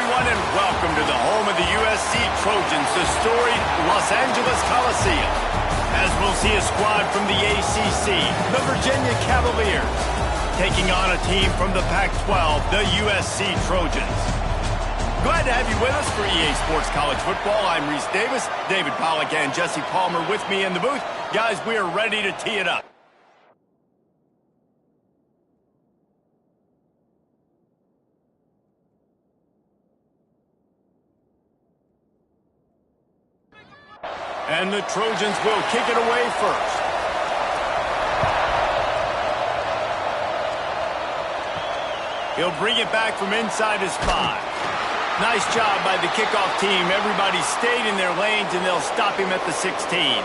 everyone, and welcome to the home of the USC Trojans, the storied Los Angeles Coliseum. As we'll see a squad from the ACC, the Virginia Cavaliers, taking on a team from the Pac-12, the USC Trojans. Glad to have you with us for EA Sports College Football. I'm Reese Davis, David Pollack, and Jesse Palmer with me in the booth. Guys, we are ready to tee it up. And the Trojans will kick it away first. He'll bring it back from inside his 5. Nice job by the kickoff team. Everybody stayed in their lanes, and they'll stop him at the 16.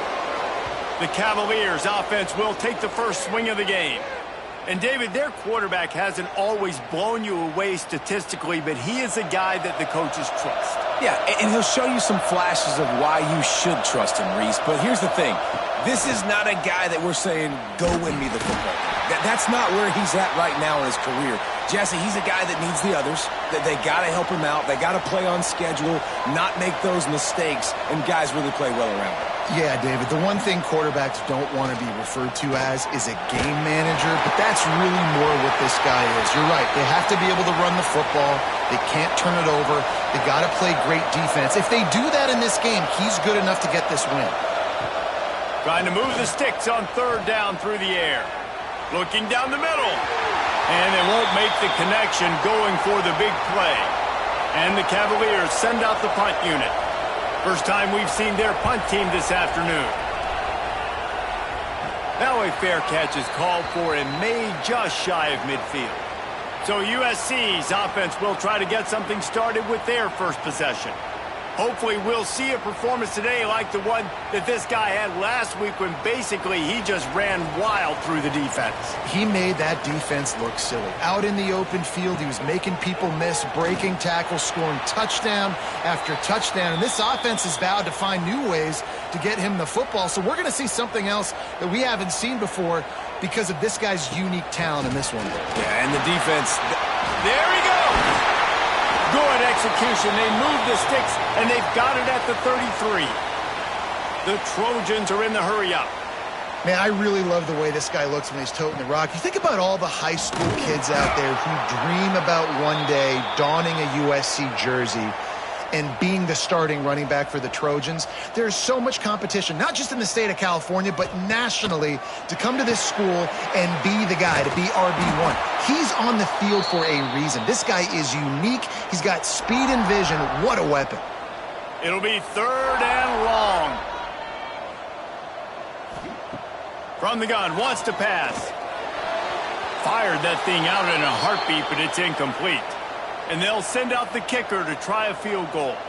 The Cavaliers offense will take the first swing of the game. And, David, their quarterback hasn't always blown you away statistically, but he is a guy that the coaches trust. Yeah, and he'll show you some flashes of why you should trust him, Reese. But here's the thing. This is not a guy that we're saying, go win me the football. That's not where he's at right now in his career. Jesse, he's a guy that needs the others. That they got to help him out. They got to play on schedule, not make those mistakes, and guys really play well around him. Yeah, David, the one thing quarterbacks don't want to be referred to as is a game manager, but that's really more what this guy is. You're right. They have to be able to run the football. They can't turn it over. They got to play great defense. If they do that in this game, he's good enough to get this win. Trying to move the sticks on third down through the air. Looking down the middle. And they won't make the connection going for the big play. And the Cavaliers send out the punt unit. First time we've seen their punt team this afternoon. Now a fair catch is called for and made just shy of midfield. So USC's offense will try to get something started with their first possession. Hopefully we'll see a performance today like the one that this guy had last week when basically he just ran wild through the defense. He made that defense look silly. Out in the open field, he was making people miss, breaking tackles, scoring touchdown after touchdown. And this offense has vowed to find new ways to get him the football. So we're going to see something else that we haven't seen before because of this guy's unique talent in this one. Yeah, and the defense. There he goes! Good execution. They move the sticks, and they've got it at the 33. The Trojans are in the hurry-up. Man, I really love the way this guy looks when he's toting the rock. You think about all the high school kids out there who dream about one day donning a USC jersey and being the starting running back for the Trojans. There's so much competition, not just in the state of California, but nationally, to come to this school and be the guy, to be RB1. He's on the field for a reason. This guy is unique. He's got speed and vision. What a weapon. It'll be third and long. From the gun, wants to pass. Fired that thing out in a heartbeat, but it's incomplete. And they'll send out the kicker to try a field goal.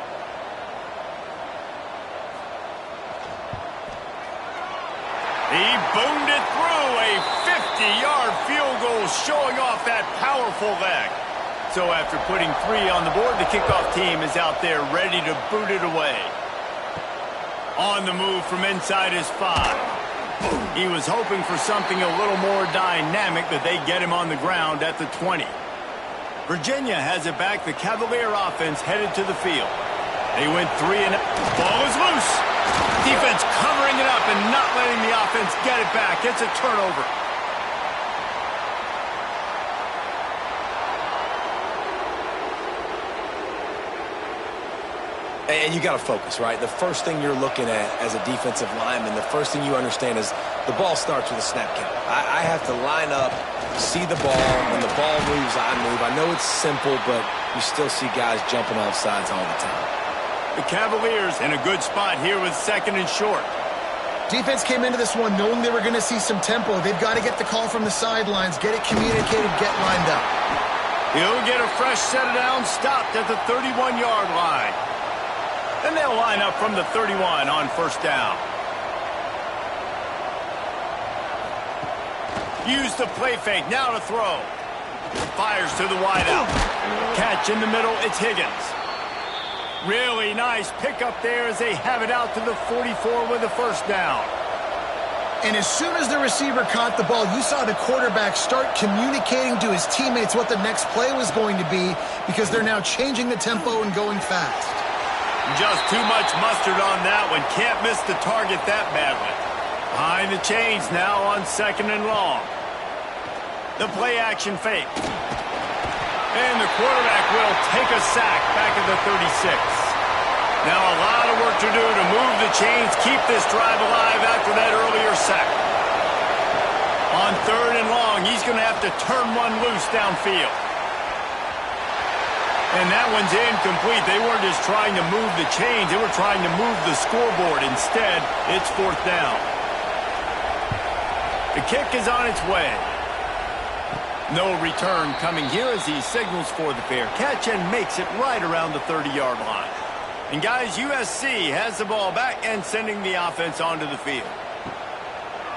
He boomed it through, a 50-yard field goal showing off that powerful leg. So after putting 3 on the board, the kickoff team is out there ready to boot it away. On the move from inside his 5. He was hoping for something a little more dynamic, but they get him on the ground at the 20. Virginia has it back. The Cavalier offense headed to the field. They went 3 and ball is loose. Defense covering it up and not letting the offense get it back. It's a turnover. And you got to focus, right? The first thing you're looking at as a defensive lineman, the first thing you understand is the ball starts with a snap count. I have to line up, see the ball. When the ball moves, I move. I know it's simple, but you still see guys jumping off sides all the time. The Cavaliers in a good spot here with second and short. Defense came into this one knowing they were going to see some tempo. They've got to get the call from the sidelines, get it communicated, get lined up. He'll get a fresh set down, stopped at the 31-yard line. Then they'll line up from the 31 on first down. Use the play fake, now to throw. Fires to the wideout. Catch in the middle, it's Higgins. Really nice pickup there as they have it out to the 44 with a first down. And as soon as the receiver caught the ball, you saw the quarterback start communicating to his teammates what the next play was going to be because they're now changing the tempo and going fast. Just too much mustard on that one. Can't miss the target that badly. Behind the chains now on 2nd and long. The play action fake. And the quarterback will take a sack back at the 36. Now a lot of work to do to move the chains, keep this drive alive after that earlier sack. On 3rd and long, he's going to have to turn one loose downfield. And that one's incomplete. They weren't just trying to move the chains, they were trying to move the scoreboard. Instead, it's 4th down. The kick is on its way. No return coming here as he signals for the fair catch and makes it right around the 30-yard line. And guys, USC has the ball back and sending the offense onto the field.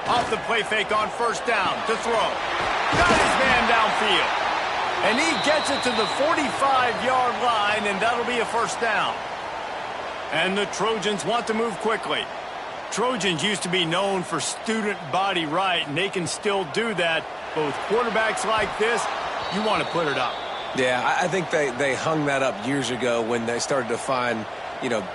Off the play fake on 1st down to throw. Got his man downfield. And he gets it to the 45-yard line, and that'll be a 1st down. And the Trojans want to move quickly. Trojans used to be known for student body right, and they can still do that. Both quarterbacks like this, you want to put it up. Yeah, I think they hung that up years ago when they started to find,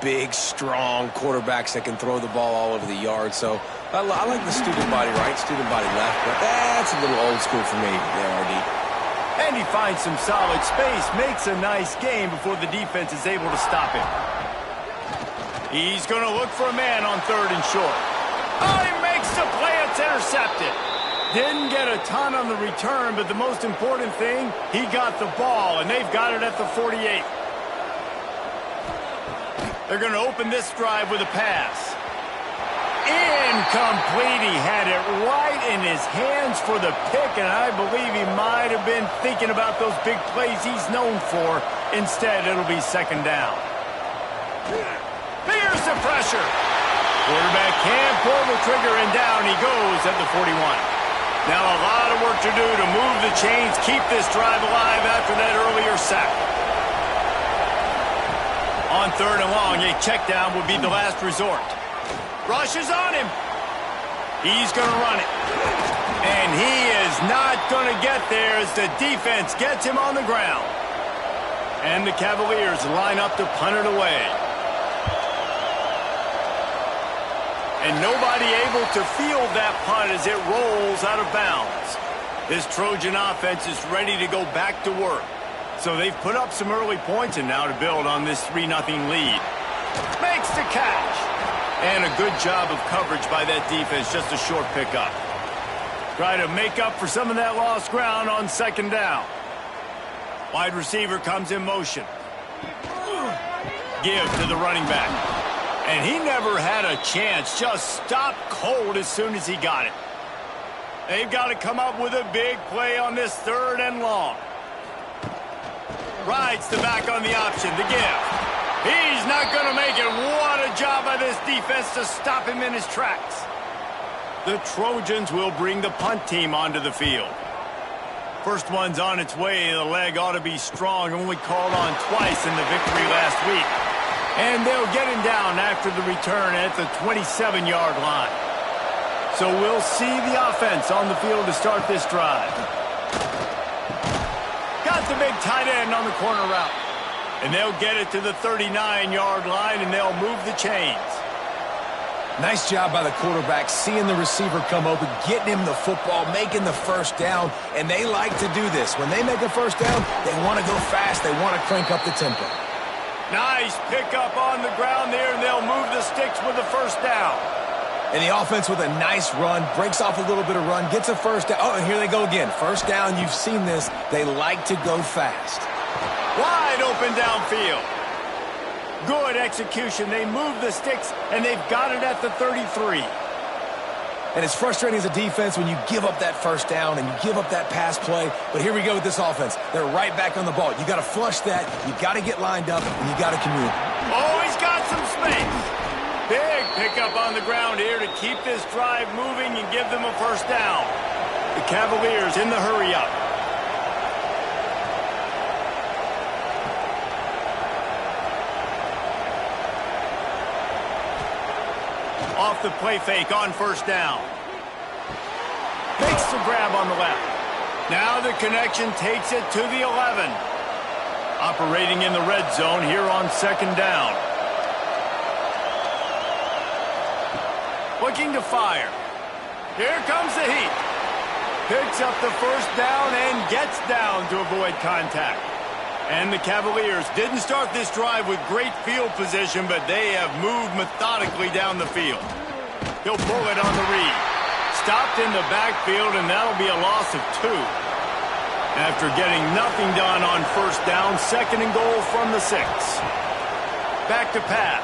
big, strong quarterbacks that can throw the ball all over the yard. So I like the student body right, student body left, but that's a little old school for me, RD. And he finds some solid space, makes a nice game before the defense is able to stop him. He's going to look for a man on 3rd and short. Oh, he makes the play. It's intercepted. Didn't get a ton on the return, but the most important thing, he got the ball, and they've got it at the 48. They're going to open this drive with a pass. Incomplete. He had it right in his hands for the pick, and I believe he might have been thinking about those big plays he's known for. Instead, it'll be 2nd down. Here's the pressure. Quarterback can't pull the trigger, and down he goes at the 41. Now a lot of work to do to move the chains, keep this drive alive after that earlier sack. On 3rd and long, a check down would be the last resort. Rush is on him. He's going to run it. And he is not going to get there as the defense gets him on the ground. And the Cavaliers line up to punt it away. And nobody able to field that punt as it rolls out of bounds. This Trojan offense is ready to go back to work. So they've put up some early points and now to build on this 3-0 lead. Makes the catch. And a good job of coverage by that defense, just a short pickup. Try to make up for some of that lost ground on 2nd down. Wide receiver comes in motion. Give to the running back. And he never had a chance, just stopped cold as soon as he got it. They've got to come up with a big play on this 3rd and long. Rides the back on the option, the give. He's not going to make it. What a job by this defense to stop him in his tracks. The Trojans will bring the punt team onto the field. First one's on its way. The leg ought to be strong, only called on twice in the victory last week. And they'll get him down after the return at the 27-yard line. So we'll see the offense on the field to start this drive. Got the big tight end on the corner route. And they'll get it to the 39-yard line, and they'll move the chains. Nice job by the quarterback, seeing the receiver come open, getting him the football, making the 1st down, and they like to do this. When they make a 1st down, they want to go fast, they want to crank up the tempo. Nice pickup on the ground there, and they'll move the sticks with the 1st down. And the offense with a nice run, breaks off a little bit of run, gets a 1st down. Oh, and here they go again. 1st down, you've seen this. They like to go fast. Wide open downfield. Good execution. They move the sticks, and they've got it at the 33. And it's frustrating as a defense when you give up that 1st down and you give up that pass play. But here we go with this offense. They're right back on the ball. You got to flush that. You got to get lined up, and you got to communicate. Oh, he's got some space. Big pickup on the ground here to keep this drive moving and give them a 1st down. The Cavaliers in the hurry up. Off the play fake on 1st down. makes a grab on the left. Now the connection takes it to the 11. Operating in the red zone here on second down. Looking to fire. Here comes the heat. Picks up the first down and gets down to avoid contact. And the Cavaliers didn't start this drive with great field position, but they have moved methodically down the field. He'll pull it on the read. Stopped in the backfield, and that'll be a loss of 2. After getting nothing done on first down, second and goal from the 6. Back to pass.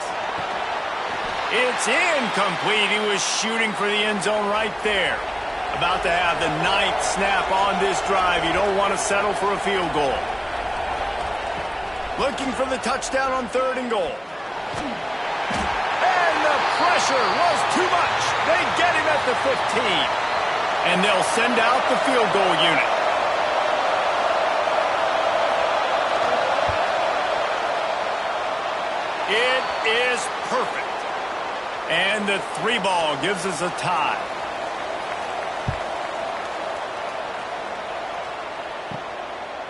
It's incomplete. He was shooting for the end zone right there. About to have the 9th snap on this drive. You don't want to settle for a field goal. Looking for the touchdown on third and goal. And the pressure was too much. They get him at the 15. And they'll send out the field goal unit. It is perfect. And the 3 ball gives us a tie.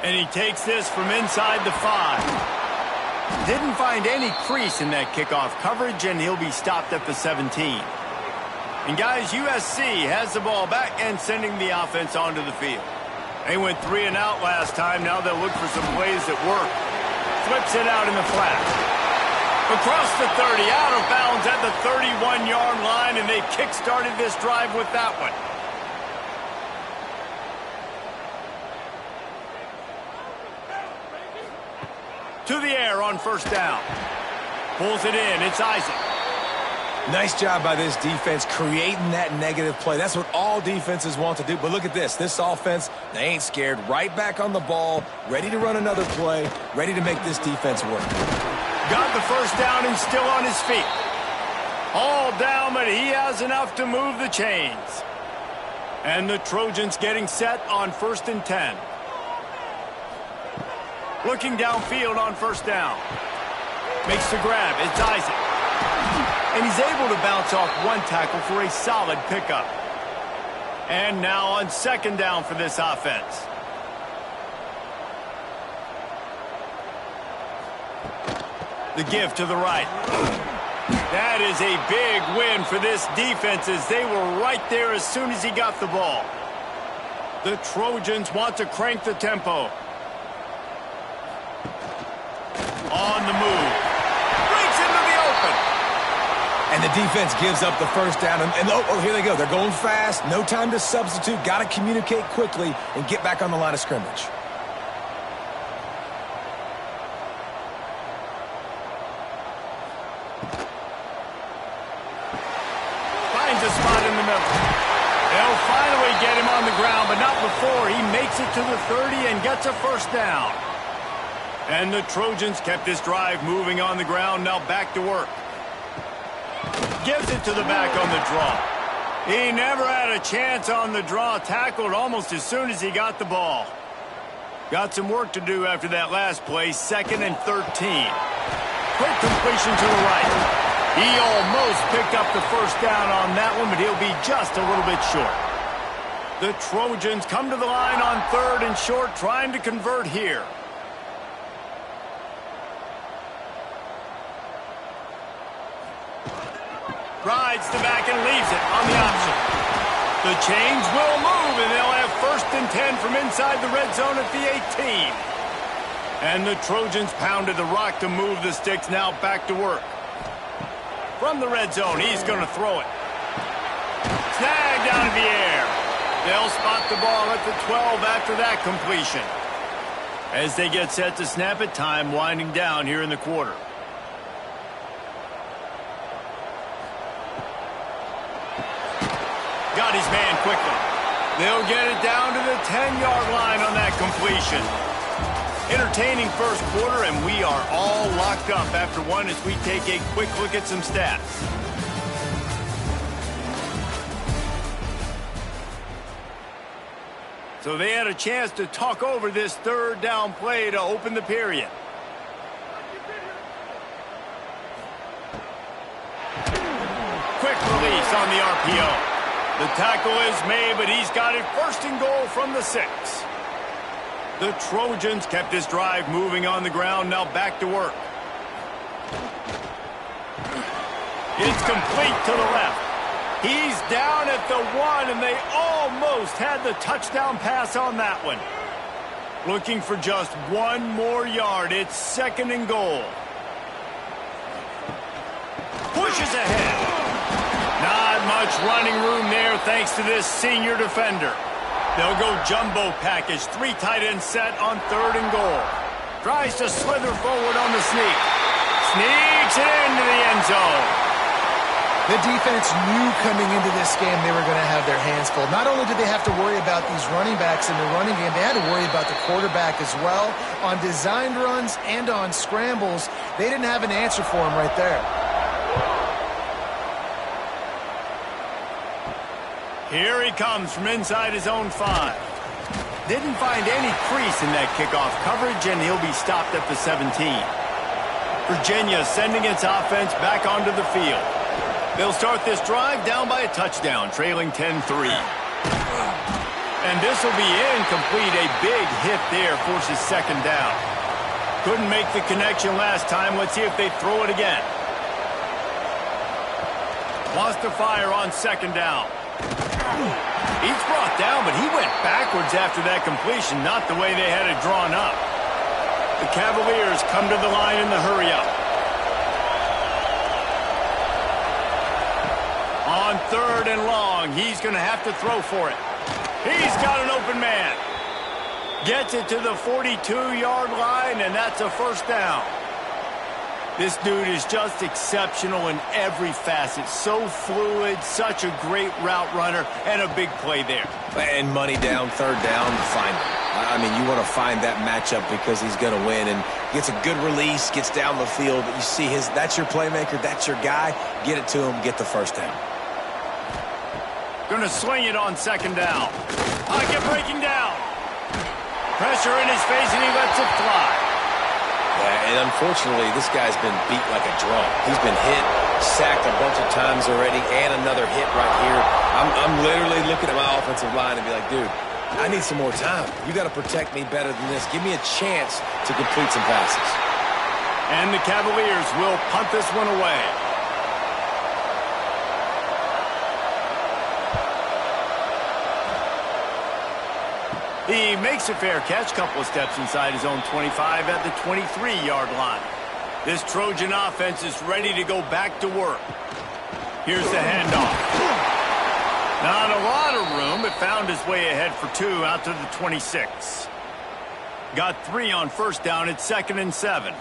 And he takes this from inside the 5. Didn't find any crease in that kickoff coverage, and he'll be stopped at the 17. And guys, USC has the ball back and sending the offense onto the field. They went 3 and out last time. Now they'll look for some plays that work. Flips it out in the flat. Across the 30, out of bounds at the 31-yard line, and they kick-started this drive with that one. To the air on first down. Pulls it in. It's Isaac. Nice job by this defense creating that negative play. That's what all defenses want to do. But look at this. This offense, they ain't scared. Right back on the ball, ready to run another play, ready to make this defense work. Got the first down and still on his feet. All down, but he has enough to move the chains. And the Trojans getting set on 1st and 10. Looking downfield on first down. Makes the grab. It's Isaac. And he's able to bounce off one tackle for a solid pickup. And now on second down for this offense. The give to the right. That is a big win for this defense as they were right there as soon as he got the ball. The Trojans want to crank the tempo. On the move. Breaks into the open. And the defense gives up the first down. And oh, here they go. They're going fast. No time to substitute. Got to communicate quickly and get back on the line of scrimmage. Finds a spot in the middle. They'll finally get him on the ground, but not before he makes it to the 30 and gets a first down. And the Trojans kept this drive moving on the ground, now back to work. Gives it to the back on the draw. He never had a chance on the draw, tackled almost as soon as he got the ball. Got some work to do after that last play, 2nd and 13. Quick completion to the right. He almost picked up the first down on that one, but he'll be just a little bit short. The Trojans come to the line on 3rd and short, trying to convert here. Rides the back and leaves it on the option. The chains will move, and they'll have 1st and 10 from inside the red zone at the 18. And the Trojans pounded the rock to move the sticks, now back to work. From the red zone, he's going to throw it. Snagged out of the air. They'll spot the ball at the 12 after that completion. As they get set to snap it, time winding down here in the quarter. Got his man quickly. They'll get it down to the 10-yard line on that completion. Entertaining first quarter, and we are all locked up after one as we take a quick look at some stats. So they had a chance to talk over this 3rd down play to open the period. Quick release on the RPO. The tackle is made, but he's got it first and goal from the 6. The Trojans kept this drive moving on the ground, now back to work. It's complete to the left. He's down at the 1, and they almost had the touchdown pass on that one. Looking for just one more yard. It's second and goal. Pushes ahead. Not much running room there thanks to this senior defender. They'll go jumbo package, 3 tight end set on third and goal. Tries to slither forward on the sneak. Sneaks it into the end zone. The defense knew coming into this game they were going to have their hands full. Not only did they have to worry about these running backs in the running game, they had to worry about the quarterback as well. On designed runs and on scrambles, they didn't have an answer for him right there. Here he comes from inside his own 5. Didn't find any crease in that kickoff coverage, and he'll be stopped at the 17. Virginia sending its offense back onto the field. They'll start this drive down by a touchdown, trailing 10-3. And this will be incomplete. A big hit there forces second down. Couldn't make the connection last time. Let's see if they throw it again. Wants to fire on second down. He's brought down, but he went backwards after that completion, not the way they had it drawn up. The Cavaliers come to the line in the hurry-up. On third and long, he's going to have to throw for it. He's got an open man. Gets it to the 42-yard line, and that's a first down. This dude is just exceptional in every facet. So fluid, such a great route runner, and a big play there. And money down, third down, find him. I mean, you want to find that matchup because he's going to win, and gets a good release, gets down the field. You see that's your playmaker, that's your guy. Get it to him, get the first down. Going to sling it on second down. Pocket breaking down. Pressure in his face, and he lets it fly. Yeah, and unfortunately, this guy's been beat like a drum. He's been hit, sacked a bunch of times already, and another hit right here. I'm literally looking at my offensive line and be like, dude, I need some more time. You got to protect me better than this. Give me a chance to complete some passes. And the Cavaliers will punt this one away. He makes a fair catch, couple of steps inside his own 25 at the 23-yard line. This Trojan offense is ready to go back to work. Here's the handoff. Not a lot of room, but found his way ahead for 2 out to the 26. Got 3 on first down at 2nd and 7.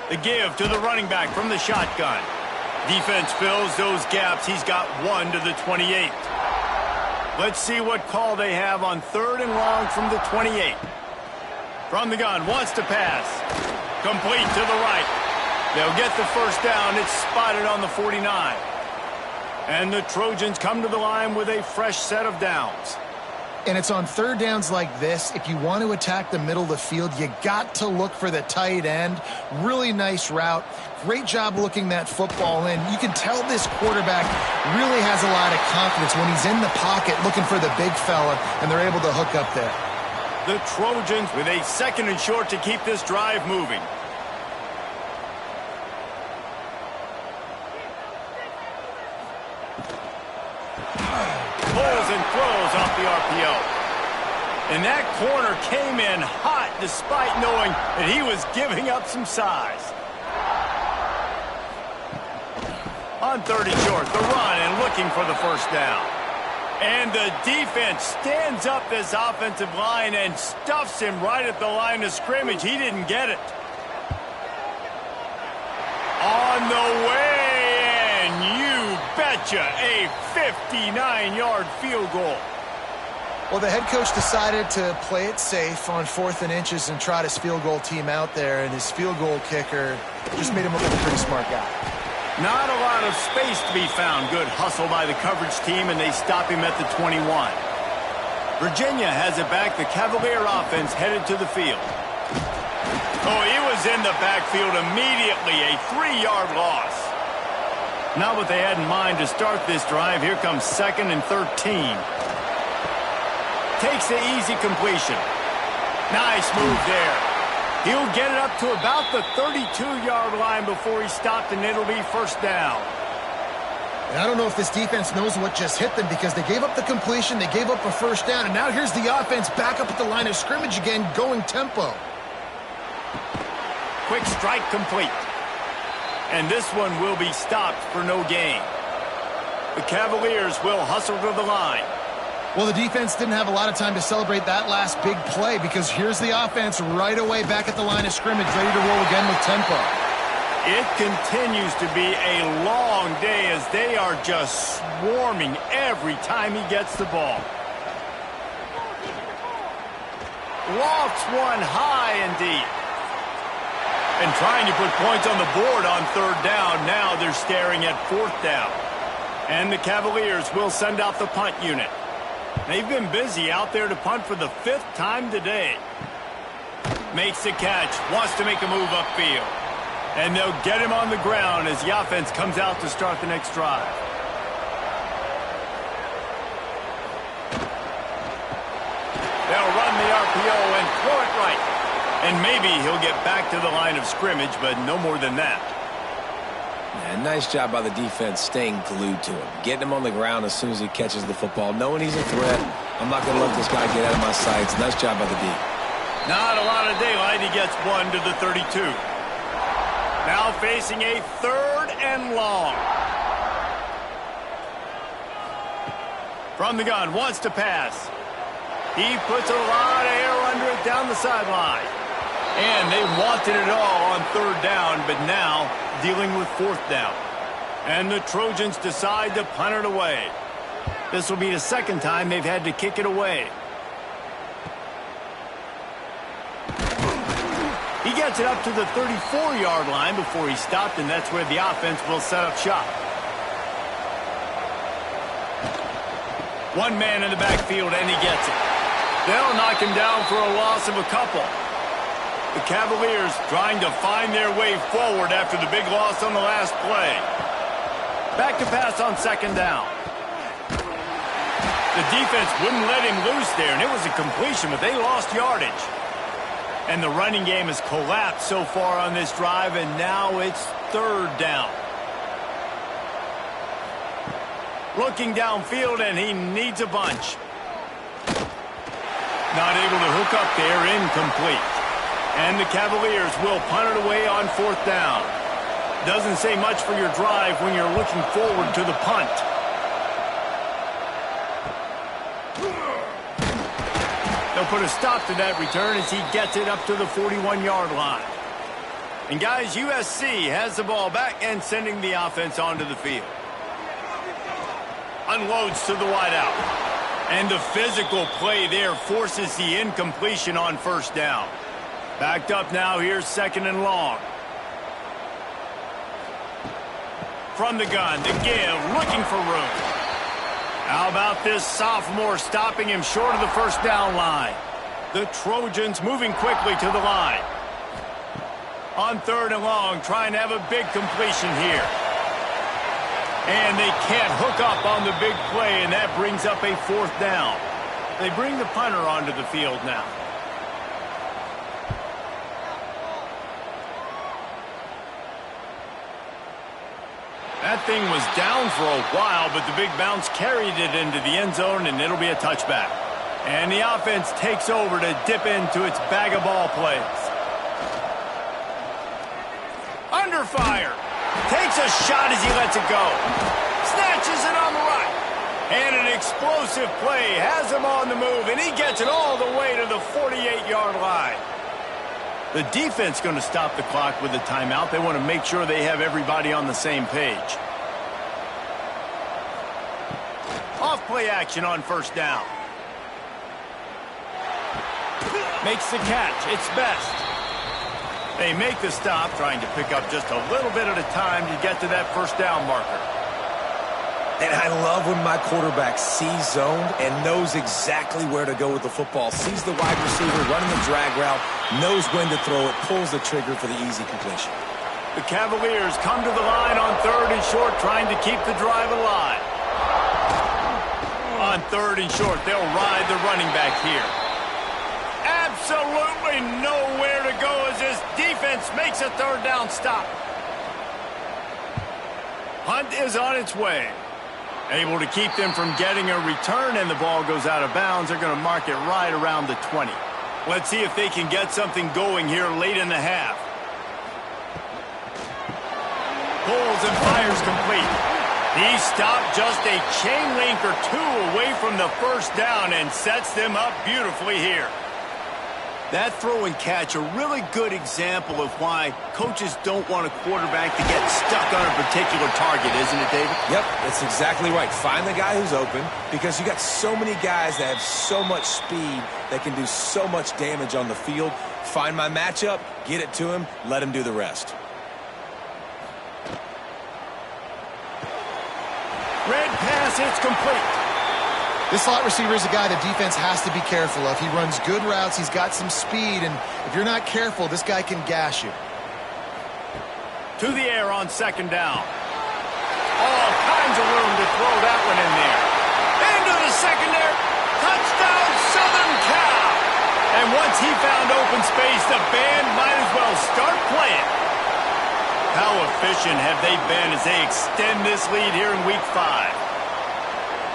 The give to the running back from the shotgun. Defense fills those gaps. He's got 1 to the 28. Let's see what call they have on third and long from the 28. From the gun, wants to pass. Complete to the right. They'll get the first down. It's spotted on the 49. And the Trojans come to the line with a fresh set of downs. And it's on third downs like this. If you want to attack the middle of the field, you got to look for the tight end. Really nice route. Great job looking that football in. You can tell this quarterback really has a lot of confidence when he's in the pocket looking for the big fella, and they're able to hook up there. The Trojans with a 2nd and short to keep this drive moving. Pulls and throws off the RPO. And that corner came in hot despite knowing that he was giving up some size. On 30 short, the run and looking for the first down. And the defense stands up this offensive line and stuffs him right at the line of scrimmage. He didn't get it. On the way, and you betcha, a 59-yard field goal. Well, the head coach decided to play it safe on 4th and inches and trot his field goal team out there, and his field goal kicker just made him look like a pretty smart guy. Not a lot of space to be found. Good hustle by the coverage team, and they stop him at the 21. Virginia has it back. The Cavalier offense headed to the field. Oh, he was in the backfield immediately. A 3-yard loss. Not what they had in mind to start this drive. Here comes 2nd and 13. Takes the easy completion. Nice move there. He'll get it up to about the 32-yard line before he stopped, and it'll be first down. And I don't know if this defense knows what just hit them, because they gave up the completion, they gave up a first down, and now here's the offense back up at the line of scrimmage again, going tempo. Quick strike complete. And this one will be stopped for no gain. The Cavaliers will hustle to the line. Well, the defense didn't have a lot of time to celebrate that last big play, because here's the offense right away back at the line of scrimmage, ready to roll again with tempo. It continues to be a long day as they are just swarming every time he gets the ball. Lofts one high and deep. And trying to put points on the board on 3rd down. Now they're staring at 4th down. And the Cavaliers will send out the punt unit. They've been busy out there to punt for the 5th time today. Makes the catch. Wants to make a move upfield. And they'll get him on the ground as the offense comes out to start the next drive. They'll run the RPO and throw it right. And maybe he'll get back to the line of scrimmage, but no more than that. Yeah, nice job by the defense staying glued to him. Getting him on the ground as soon as he catches the football. Knowing he's a threat, I'm not going to let this guy get out of my sights. Nice job by the D. Not a lot of daylight. He gets one to the 32. Now facing a 3rd and long. From the gun, wants to pass. He puts a lot of air under it down the sideline. And they wanted it all on 3rd down, but now dealing with 4th down. And the Trojans decide to punt it away. This will be the 2nd time they've had to kick it away. He gets it up to the 34-yard line before he stopped, and that's where the offense will set up shop. One man in the backfield, and he gets it. They'll knock him down for a loss of a couple. The Cavaliers trying to find their way forward after the big loss on the last play. Back to pass on 2nd down. The defense wouldn't let him loose there, and it was a completion, but they lost yardage. And the running game has collapsed so far on this drive, and now it's 3rd down. Looking downfield, and he needs a bunch. Not able to hook up there, incomplete. And the Cavaliers will punt it away on 4th down. Doesn't say much for your drive when you're looking forward to the punt. They'll put a stop to that return as he gets it up to the 41-yard line. And guys, USC has the ball back and sending the offense onto the field. Unloads to the wideout. And the physical play there forces the incompletion on 1st down. Backed up now, here's 2nd and long. From the gun, the give, looking for room. How about this sophomore stopping him short of the 1st down line? The Trojans moving quickly to the line. On 3rd and long, trying to have a big completion here. And they can't hook up on the big play, and that brings up a 4th down. They bring the punter onto the field now. That thing was down for a while, but the big bounce carried it into the end zone, and it'll be a touchback. And the offense takes over to dip into its bag of ball plays. Under fire. Takes a shot as he lets it go. Snatches it on the right. And an explosive play has him on the move, and he gets it all the way to the 48-yard line. The defense going to stop the clock with a timeout. They want to make sure they have everybody on the same page. Off play action on 1st down. Makes the catch. It's best. They make the stop, trying to pick up just a little bit at a time to get to that 1st down marker. And I love when my quarterback sees zoned and knows exactly where to go with the football. Sees the wide receiver running the drag route, knows when to throw it, pulls the trigger for the easy completion. The Cavaliers come to the line on 3rd and short, trying to keep the drive alive. On 3rd and short, they'll ride the running back here. Absolutely nowhere to go as this defense makes a 3rd down stop. Hunt is on its way. Able to keep them from getting a return, and the ball goes out of bounds. They're going to mark it right around the 20. Let's see if they can get something going here late in the half. Pulls and fires complete. He stopped just a chain link or 2 away from the 1st down and sets them up beautifully here. That throw and catch, a really good example of why coaches don't want a quarterback to get stuck on a particular target, isn't it, David? Yep, that's exactly right. Find the guy who's open, because you got so many guys that have so much speed that can do so much damage on the field. Find my matchup, get it to him, let him do the rest. Red pass, it's complete. This slot receiver is a guy the defense has to be careful of. He runs good routes, he's got some speed, and if you're not careful, this guy can gash you. To the air on 2nd down. All kinds of room to throw that one in there. Into the secondary. Touchdown, Southern Cal. And once he found open space, the band might as well start playing. How efficient have they been as they extend this lead here in Week 5?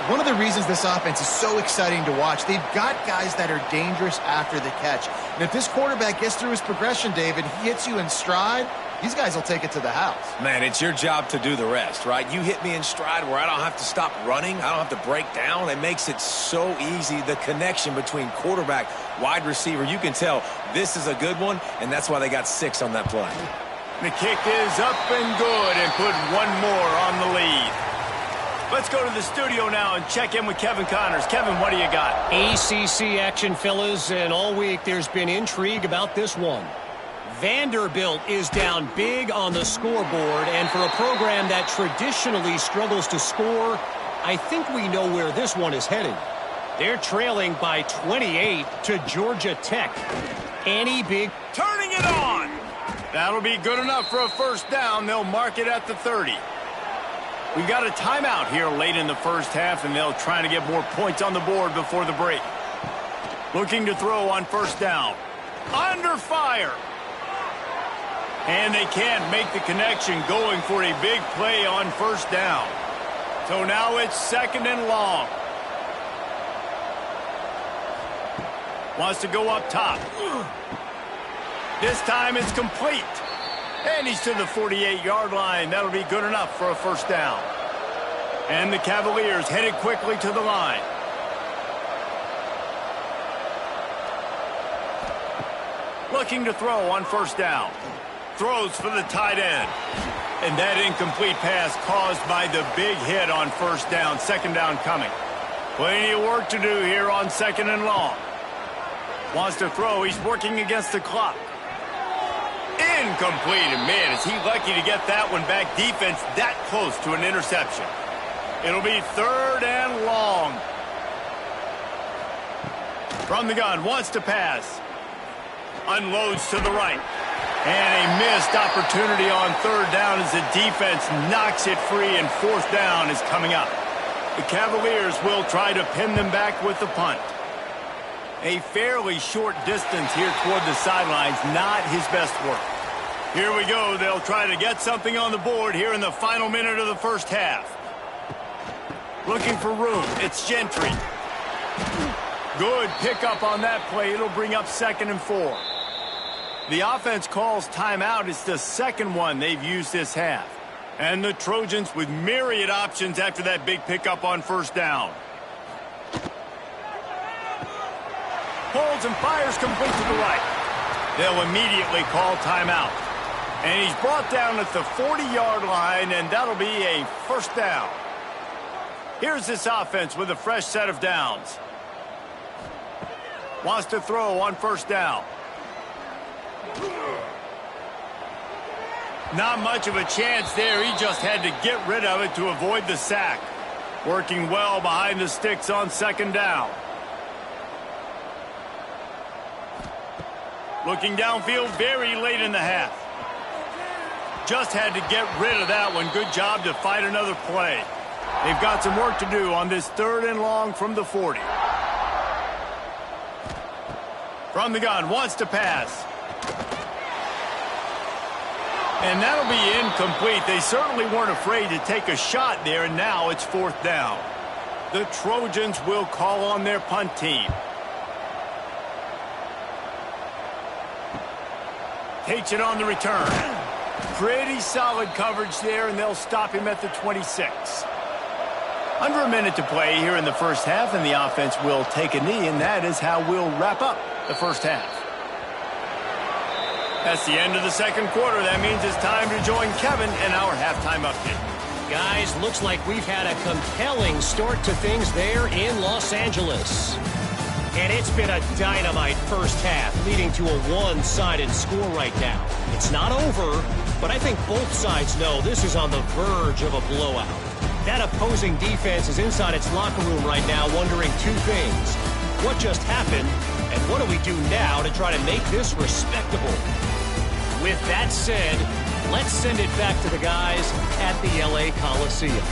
One of the reasons this offense is so exciting to watch, they've got guys that are dangerous after the catch. And if this quarterback gets through his progression, David, he hits you in stride, these guys will take it to the house. Man, it's your job to do the rest, right? You hit me in stride where I don't have to stop running. I don't have to break down. It makes it so easy, the connection between quarterback, wide receiver. You can tell this is a good one, and that's why they got 6 on that play. The kick is up and good and put one more on the lead. Let's go to the studio now and check in with Kevin Connors. Kevin, what do you got? ACC action, fellas, and all week there's been intrigue about this one. Vanderbilt is down big on the scoreboard, and for a program that traditionally struggles to score, I think we know where this one is heading. They're trailing by 28 to Georgia Tech. Any big... Turning it on! That'll be good enough for a 1st down. They'll mark it at the 30. We've got a timeout here late in the 1st half, and they'll try to get more points on the board before the break. Looking to throw on 1st down. Under fire! And they can't make the connection, going for a big play on 1st down. So now it's 2nd and long. Wants to go up top. This time it's complete. And he's to the 48-yard line. That'll be good enough for a 1st down. And the Cavaliers headed quickly to the line. Looking to throw on 1st down. Throws for the tight end. And that incomplete pass caused by the big hit on 1st down. 2nd down coming. Plenty of work to do here on 2nd and long. Wants to throw. He's working against the clock. Incomplete, and man, is he lucky to get that one back. Defense that close to an interception. It'll be 3rd and long. From the gun, wants to pass. Unloads to the right. And a missed opportunity on 3rd down as the defense knocks it free, and 4th down is coming up. The Cavaliers will try to pin them back with the punt. A fairly short distance here toward the sidelines, not his best work. Here we go. They'll try to get something on the board here in the final minute of the 1st half. Looking for room. It's Gentry. Good pickup on that play. It'll bring up 2nd and 4. The offense calls timeout. It's the 2nd one they've used this half. And the Trojans with myriad options after that big pickup on 1st down. Pulls and fires complete to the right. They'll immediately call timeout. And he's brought down at the 40-yard line, and that'll be a 1st down. Here's this offense with a fresh set of downs. Wants to throw on 1st down. Not much of a chance there. He just had to get rid of it to avoid the sack. Working well behind the sticks on 2nd down. Looking downfield very late in the half. Just had to get rid of that one. Good job to fight another play. They've got some work to do on this 3rd and long from the 40. From the gun, wants to pass. And that'll be incomplete. They certainly weren't afraid to take a shot there, and now it's 4th down. The Trojans will call on their punt team. Takes it on the return. Pretty solid coverage there, and they'll stop him at the 26. Under a minute to play here in the first half, and the offense will take a knee, and that is how we'll wrap up the first half. That's the end of the second quarter. That means it's time to join Kevin in our halftime update. Guys, looks like we've had a compelling start to things there in Los Angeles. And it's been a dynamite first half, leading to a one-sided score right now. It's not over, but I think both sides know this is on the verge of a blowout. That opposing defense is inside its locker room right now wondering 2 things. What just happened, and what do we do now to try to make this respectable? With that said, let's send it back to the guys at the LA Coliseum.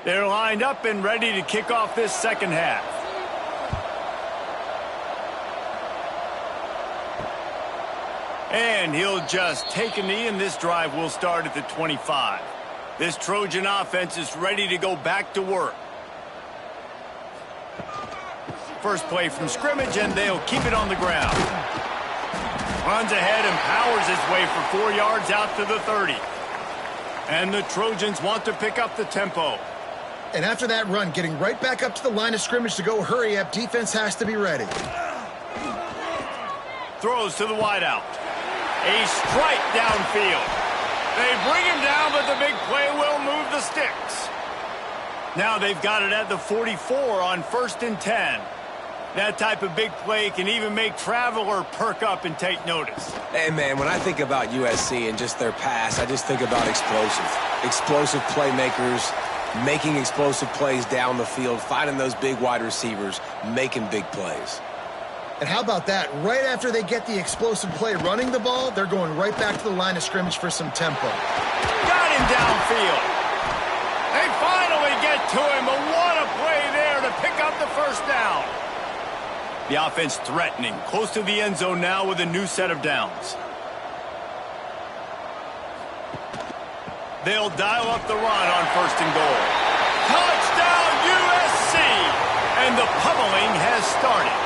They're lined up and ready to kick off this second half. And he'll just take a knee, and this drive will start at the 25. This Trojan offense is ready to go back to work. First play from scrimmage, and they'll keep it on the ground. Runs ahead and powers his way for 4 yards out to the 30. And the Trojans want to pick up the tempo. And after that run, getting right back up to the line of scrimmage to go hurry up, defense has to be ready. Throws to the wideout. A strike downfield. They bring him down, but the big play will move the sticks. Now they've got it at the 44 on 1st and 10. That type of big play can even make Traveler perk up and take notice. Hey, man, when I think about USC and just their pass, I just think about explosive. Explosive playmakers, making explosive plays down the field, finding those big wide receivers, making big plays. And how about that? Right after they get the explosive play running the ball, they're going right back to the line of scrimmage for some tempo. Got him downfield. They finally get to him, but what a play there to pick up the first down. The offense threatening, close to the end zone now with a new set of downs. They'll dial up the run on 1st and goal. Touchdown USC! And the pummeling has started.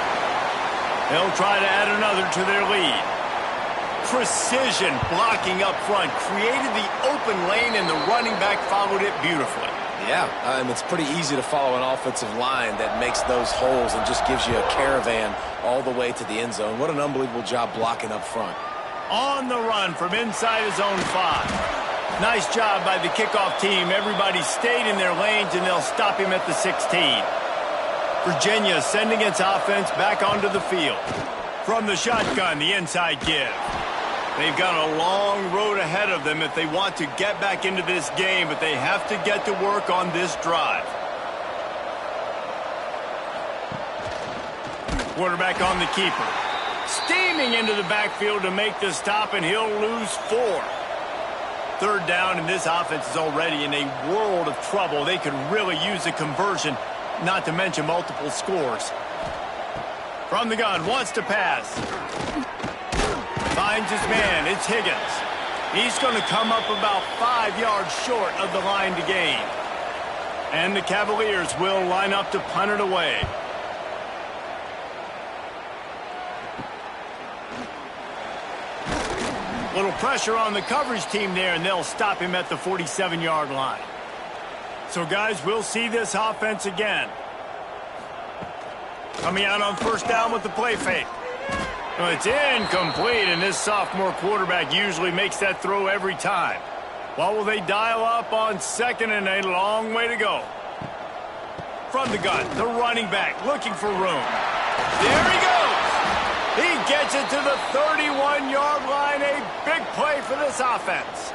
They'll try to add another to their lead. Precision blocking up front created the open lane, and the running back followed it beautifully. Yeah, it's pretty easy to follow an offensive line that makes those holes and just gives you a caravan all the way to the end zone. What an unbelievable job blocking up front. On the run from inside his own 5. Nice job by the kickoff team. Everybody stayed in their lanes, and they'll stop him at the 16. Virginia sending its offense back onto the field. From the shotgun, the inside give. They've got a long road ahead of them if they want to get back into this game, but they have to get to work on this drive. Quarterback on the keeper. Steaming into the backfield to make the stop, and he'll lose 4. 3rd down, and this offense is already in a world of trouble. They could really use a conversion, not to mention multiple scores. From the gun, wants to pass. Finds his man. It's Higgins. He's going to come up about 5 yards short of the line to gain. And the Cavaliers will line up to punt it away. Little pressure on the coverage team there, and they'll stop him at the 47-yard line. So, guys, we'll see this offense again. Coming out on 1st down with the play fake. Well, it's incomplete, and this sophomore quarterback usually makes that throw every time. What will they dial up on 2nd and a long way to go? From the gun, the running back looking for room. There he goes. He gets it to the 31-yard line. big play for this offense.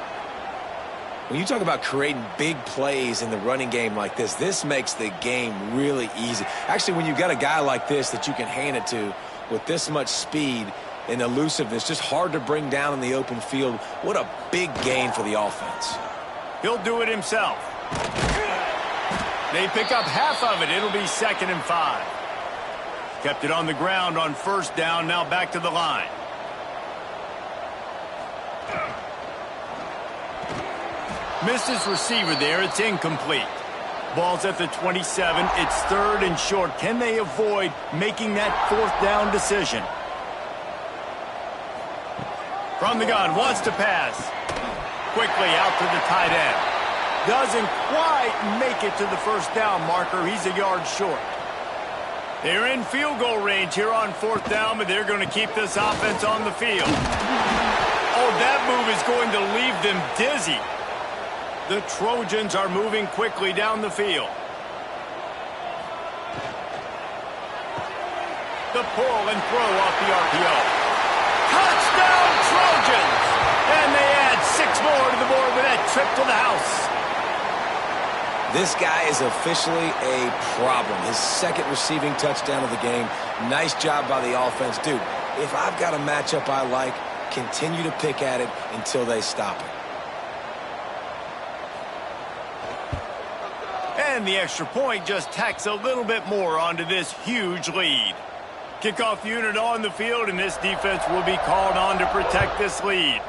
When you talk about creating big plays in the running game like this makes the game really easy. Actually, when you've got a guy like this that you can hand it to with this much speed and elusiveness, just hard to bring down in the open field, what a big gain for the offense. He'll do it himself. They pick up half of it. It'll be 2nd and 5. Kept it on the ground on 1st down, now back to the line. Missed his receiver there. It's incomplete. Ball's at the 27. It's 3rd and short. Can they avoid making that 4th down decision? From the gun, wants to pass. Quickly out to the tight end. Doesn't quite make it to the 1st down marker. He's a yard short. They're in field goal range here on 4th down, but they're going to keep this offense on the field. Oh, that move is going to leave them dizzy. The Trojans are moving quickly down the field. The pull and throw off the RPO. Touchdown Trojans! And they add 6 more to the board with that trip to the house. This guy is officially a problem. His 2nd receiving touchdown of the game. Nice job by the offense. Dude, if I've got a matchup I like, continue to pick at it until they stop it. And the extra point just tacks a little bit more onto this huge lead. Kickoff unit on the field, and this defense will be called on to protect this lead.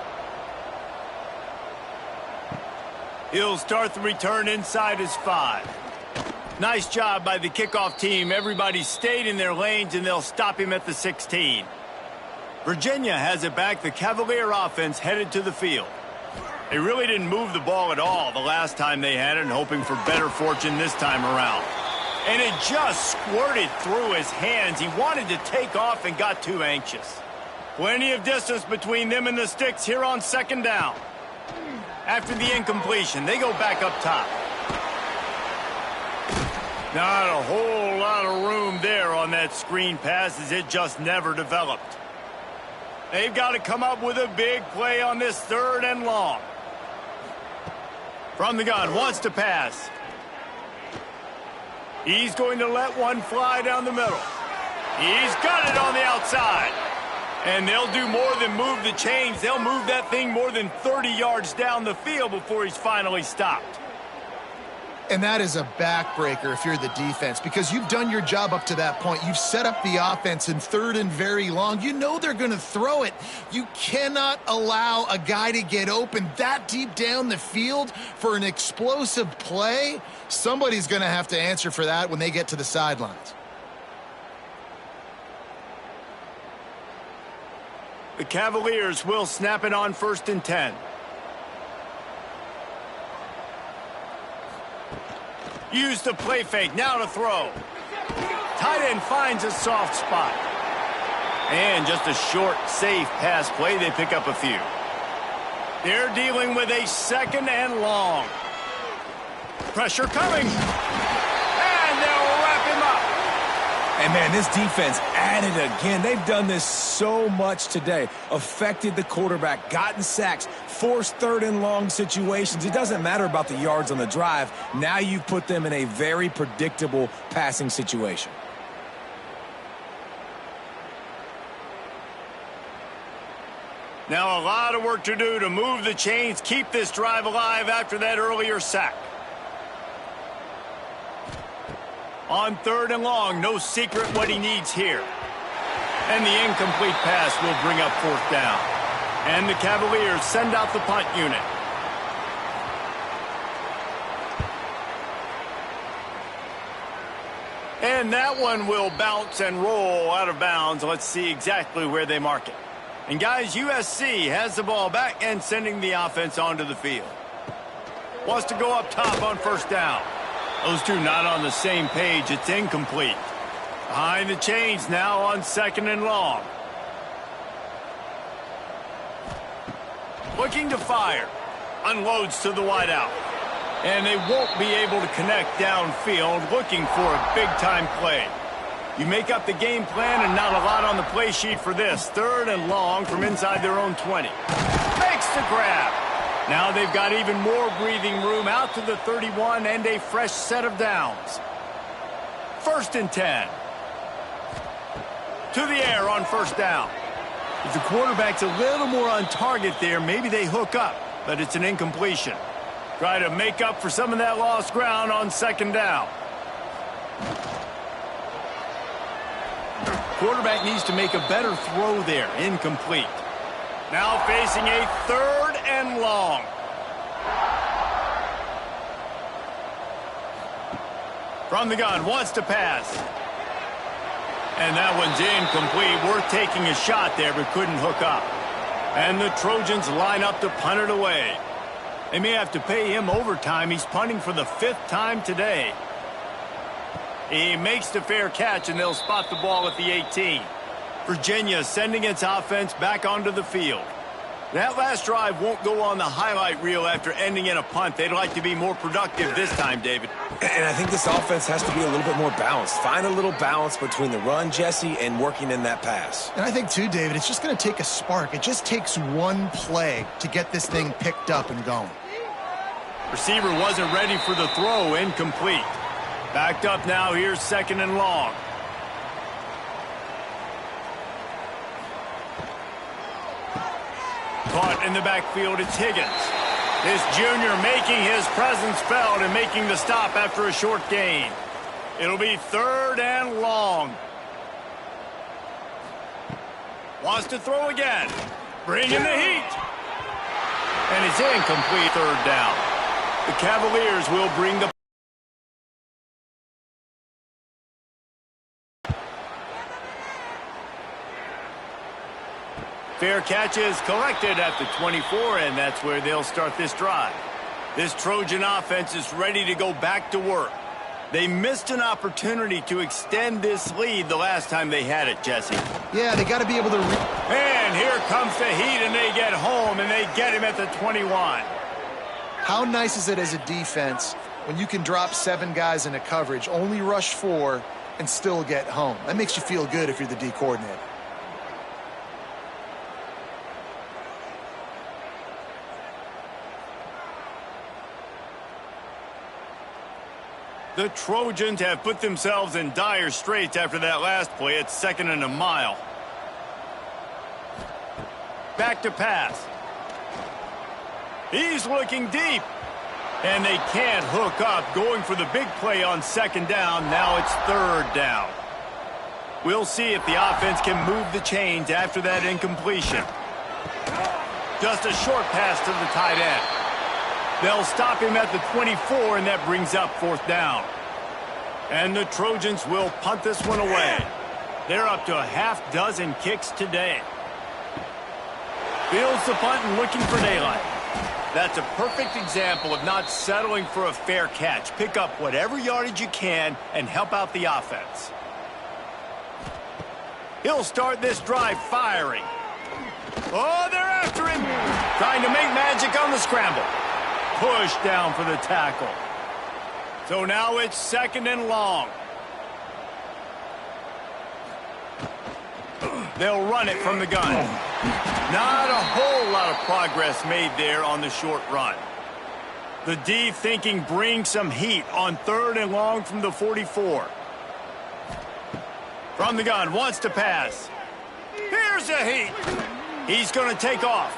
He'll start the return inside his 5. Nice job by the kickoff team. Everybody stayed in their lanes, and they'll stop him at the 16. Virginia has it back. The Cavalier offense headed to the field. They really didn't move the ball at all the last time they had it, and hoping for better fortune this time around. And it just squirted through his hands. He wanted to take off and got too anxious. Plenty of distance between them and the sticks here on 2nd down. After the incompletion, they go back up top. Not a whole lot of room there on that screen pass, as it just never developed. They've got to come up with a big play on this 3rd and long. From the gun, wants to pass. He's going to let one fly down the middle. He's got it on the outside. And they'll do more than move the chains. They'll move that thing more than 30 yards down the field before he's finally stopped. And that is a backbreaker if you're the defense, because you've done your job up to that point. You've set up the offense in 3rd and very long. You know they're going to throw it. You cannot allow a guy to get open that deep down the field for an explosive play. Somebody's going to have to answer for that when they get to the sidelines. The Cavaliers will snap it on 1st and 10. Use the play fake, now to throw. Tight end finds a soft spot. And just a short, safe pass play, they pick up a few. They're dealing with a 2nd and long. Pressure coming. And they'll wrap him up. And, man, this defense at it again. They've done this so much today. Affected the quarterback, gotten sacks, forced 3rd and long situations. It doesn't matter about the yards on the drive. Now you've put them in a very predictable passing situation. Now a lot of work to do to move the chains, keep this drive alive after that earlier sack. On 3rd and long, no secret what he needs here. And the incomplete pass will bring up 4th down. And the Cavaliers send out the punt unit. And that one will bounce and roll out of bounds. Let's see exactly where they mark it. And guys, USC has the ball back and sending the offense onto the field. Wants to go up top on 1st down. Those two not on the same page. It's incomplete. Behind the chains now on 2nd and long. Looking to fire. Unloads to the wideout. And they won't be able to connect downfield, looking for a big-time play. You make up the game plan and not a lot on the play sheet for this. 3rd and long from inside their own 20. Makes the grab. Now they've got even more breathing room out to the 31 and a fresh set of downs. 1st and 10. To the air on 1st down. If the quarterback's a little more on target there, maybe they hook up, but it's an incompletion. Try to make up for some of that lost ground on 2nd down. Quarterback needs to make a better throw there. Incomplete. Now facing a 3rd and long. From the gun, wants to pass. And that one's incomplete. Worth taking a shot there, but couldn't hook up. And the Trojans line up to punt it away. They may have to pay him overtime. He's punting for the 5th time today. He makes the fair catch, and they'll spot the ball at the 18. Virginia sending its offense back onto the field. That last drive won't go on the highlight reel after ending in a punt. They'd like to be more productive this time, David. And I think this offense has to be a little bit more balanced. Find a little balance between the run, Jesse, and working in that pass. And I think, too, David, it's just going to take a spark. It just takes one play to get this thing picked up and going. Receiver wasn't ready for the throw. Incomplete. Backed up now. Here's 2nd and long. Caught in the backfield, it's Higgins. This junior making his presence felt and making the stop after a short gain. It'll be 3rd and long. Wants to throw again. Bringing the heat. And it's incomplete. 3rd down. The Cavaliers will bring the fair catch is collected at the 24, and that's where they'll start this drive. This Trojan offense is ready to go back to work. They missed an opportunity to extend this lead the last time they had it, Jesse. Yeah, they got to be able to... And here comes the heat, and they get home, and they get him at the 21. How nice is it as a defense when you can drop 7 guys into coverage, only rush 4, and still get home? That makes you feel good if you're the D coordinator. The Trojans have put themselves in dire straits after that last play. It's 2nd and a mile. Back to pass. He's looking deep. And they can't hook up. Going for the big play on 2nd down. Now it's 3rd down. We'll see if the offense can move the chains after that incompletion. Just a short pass to the tight end. They'll stop him at the 24, and that brings up 4th down. And the Trojans will punt this one away. They're up to a half-dozen kicks today. Fields the punt and looking for daylight. That's a perfect example of not settling for a fair catch. Pick up whatever yardage you can and help out the offense. He'll start this drive firing. Oh, they're after him. Trying to make magic on the scramble. Push down for the tackle. So now it's 2nd and long. They'll run it from the gun. Not a whole lot of progress made there on the short run. The D thinking bring some heat on 3rd and long from the 44. From the gun, wants to pass. Here's the heat. He's going to take off.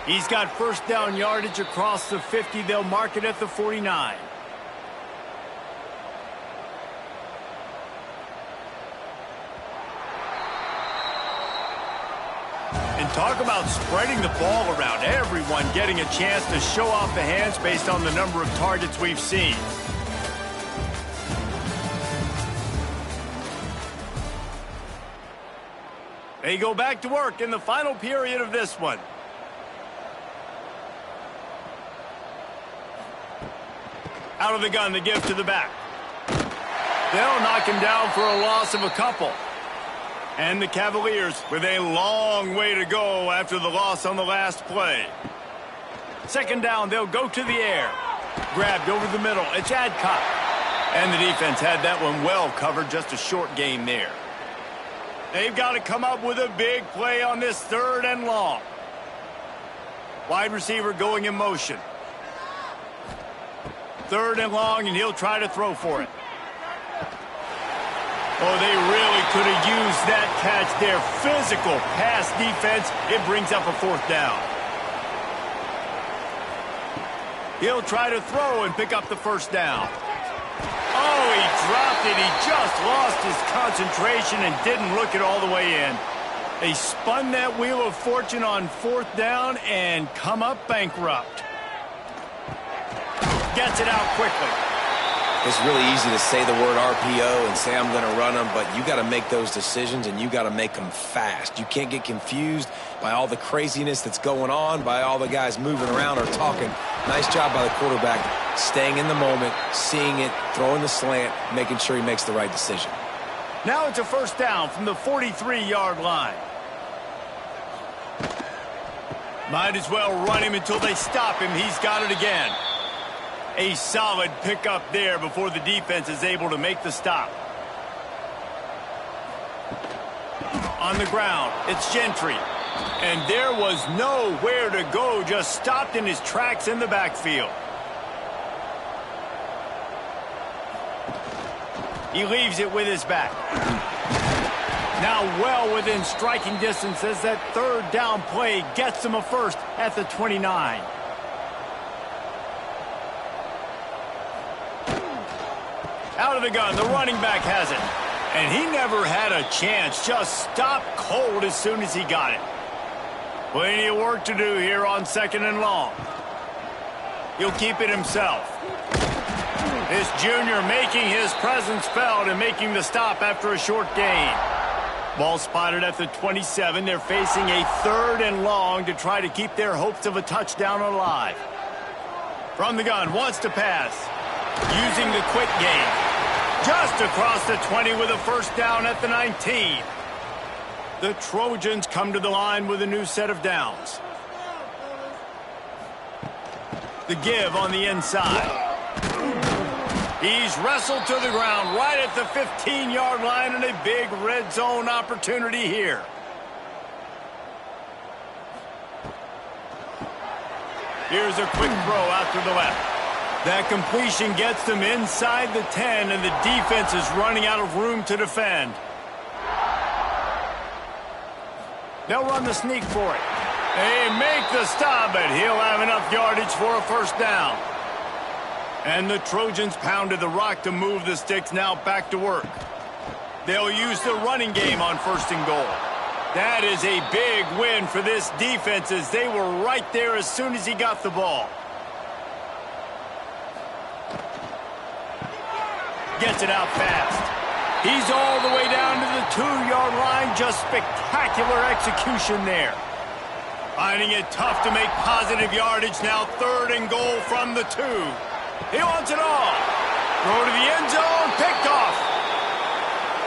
He's got 1st down yardage across the 50. They'll mark it at the 49. And talk about spreading the ball around. Everyone getting a chance to show off the hands based on the number of targets we've seen. They go back to work in the final period of this one. Out of the gun, the give to the back. They'll knock him down for a loss of a couple. And the Cavaliers with a long way to go after the loss on the last play. 2nd down, they'll go to the air. Grabbed over the middle. It's Adcock. And the defense had that one well covered, just a short game there. They've got to come up with a big play on this 3rd and long. Wide receiver going in motion. 3rd and long, and he'll try to throw for it. Oh, they really could have used that catch there. Physical pass defense. It brings up a 4th down. He'll try to throw and pick up the 1st down. Oh, he dropped it. He just lost his concentration and didn't look it all the way in. They spun that wheel of fortune on 4th down and come up bankrupt. Gets it out quickly. It's really easy to say the word RPO and say I'm going to run them, but you got to make those decisions and you got to make them fast. You can't get confused by all the craziness that's going on, by all the guys moving around or talking. Nice job by the quarterback, staying in the moment, seeing it, throwing the slant, making sure he makes the right decision. Now it's a 1st down from the 43-yard line. Might as well run him until they stop him. He's got it again. A solid pickup there before the defense is able to make the stop. On the ground, it's Gentry. And there was nowhere to go, just stopped in his tracks in the backfield. He leaves it with his back. Now well within striking distance as that 3rd down play gets him a 1st at the 29. Out of the gun, the running back has it. And he never had a chance, just stopped cold as soon as he got it. Plenty of work to do here on 2nd and long. He'll keep it himself. This junior making his presence felt and making the stop after a short gain. Ball spotted at the 27. They're facing a 3rd and long to try to keep their hopes of a touchdown alive. From the gun, wants to pass. Using the quick game. Just across the 20 with a 1st down at the 19. The Trojans come to the line with a new set of downs. The give on the inside. He's wrestled to the ground right at the 15-yard line, and a big red zone opportunity here. Here's a quick throw out to the left. That completion gets them inside the 10, and the defense is running out of room to defend. They'll run the sneak for it. They make the stop, but he'll have enough yardage for a 1st down. And the Trojans pounded the rock to move the sticks, now back to work. They'll use the running game on 1st and goal. That is a big win for this defense, as they were right there as soon as he got the ball. Gets it out fast. He's all the way down to the 2-yard line. Just spectacular execution there. Finding it tough to make positive yardage. Now 3rd and goal from the 2. He wants it all. Throw to the end zone. Picked off.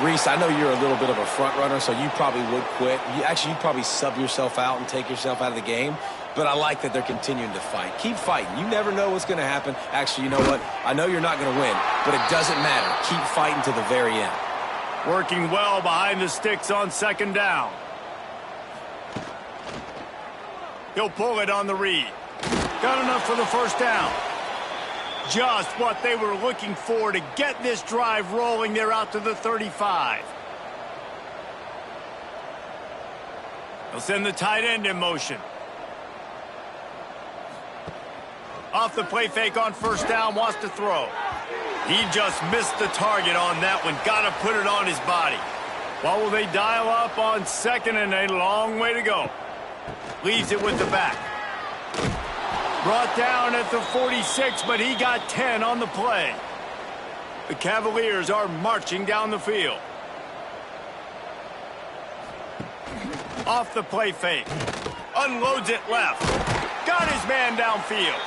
Reese, I know you're a little bit of a front runner, so you probably would quit. You'd probably sub yourself out and take yourself out of the game. But I like that they're continuing to fight. Keep fighting. You never know what's going to happen. Actually, you know what? I know you're not going to win, but it doesn't matter. Keep fighting to the very end. Working well behind the sticks on 2nd down. He'll pull it on the read. Got enough for the 1st down. Just what they were looking for to get this drive rolling. They're out to the 35. They'll send the tight end in motion. Off the play fake on 1st down, wants to throw. He just missed the target on that one. Got to put it on his body. What will they dial up on 2nd and a long way to go? Leaves it with the back. Brought down at the 46, but he got 10 on the play. The Cavaliers are marching down the field. Off the play fake. Unloads it left. Got his man downfield.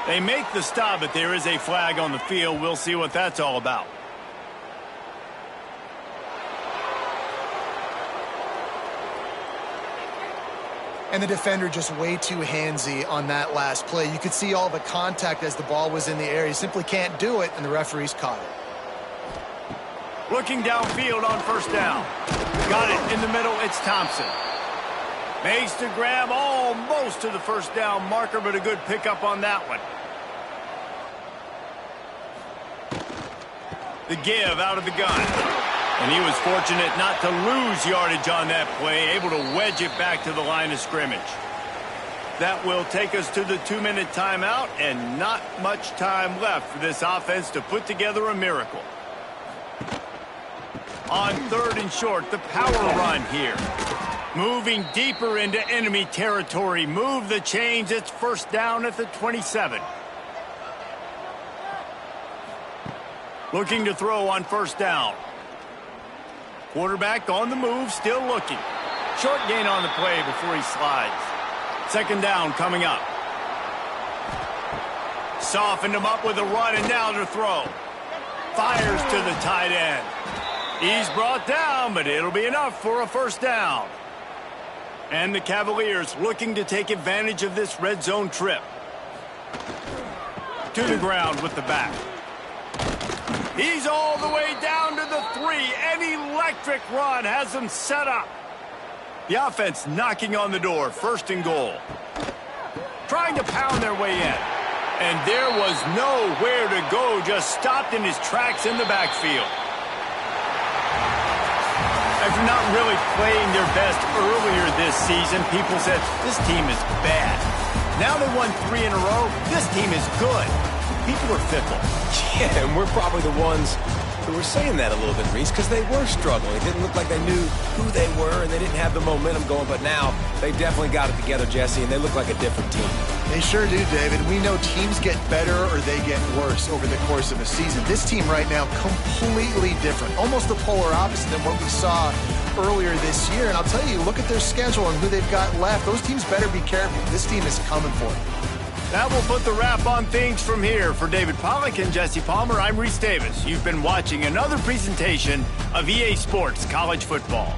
They make the stop, but there is a flag on the field. We'll see what that's all about. And the defender just way too handsy on that last play. You could see all the contact as the ball was in the air. He simply can't do it, and the referees caught it. Looking downfield on first down. Got it in the middle. It's Thompson. Makes the grab almost to the first down marker, but a good pickup on that one. The give out of the gun. And he was fortunate not to lose yardage on that play, able to wedge it back to the line of scrimmage. That will take us to the 2-minute timeout, and not much time left for this offense to put together a miracle. On 3rd and short, the power run here. Moving deeper into enemy territory. Move the chains. It's first down at the 27. Looking to throw on first down. Quarterback on the move, still looking. Short gain on the play before he slides. 2nd down coming up. Softened him up with a run, and now to throw. Fires to the tight end. He's brought down, but it'll be enough for a first down. And the Cavaliers looking to take advantage of this red zone trip. To the ground with the back. He's all the way down to the 3. An electric run has them set up. The offense knocking on the door. 1st and goal. Trying to pound their way in. And there was nowhere to go. Just stopped in his tracks in the backfield. After not really playing their best earlier this season, people said, this team is bad. Now they won 3 in a row. This team is good. People are fickle. Yeah, and we're probably the ones who were saying that a little bit, Reese, because they were struggling. It didn't look like they knew who they were, and they didn't have the momentum going. But now they definitely got it together, Jesse, and they look like a different team. They sure do, David. We know teams get better or they get worse over the course of a season. This team right now, completely different. Almost the polar opposite than what we saw earlier this year. And I'll tell you, look at their schedule and who they've got left. Those teams better be careful. This team is coming for it. That will put the wrap on things from here. For David Pollack and Jesse Palmer, I'm Reese Davis. You've been watching another presentation of EA Sports College Football.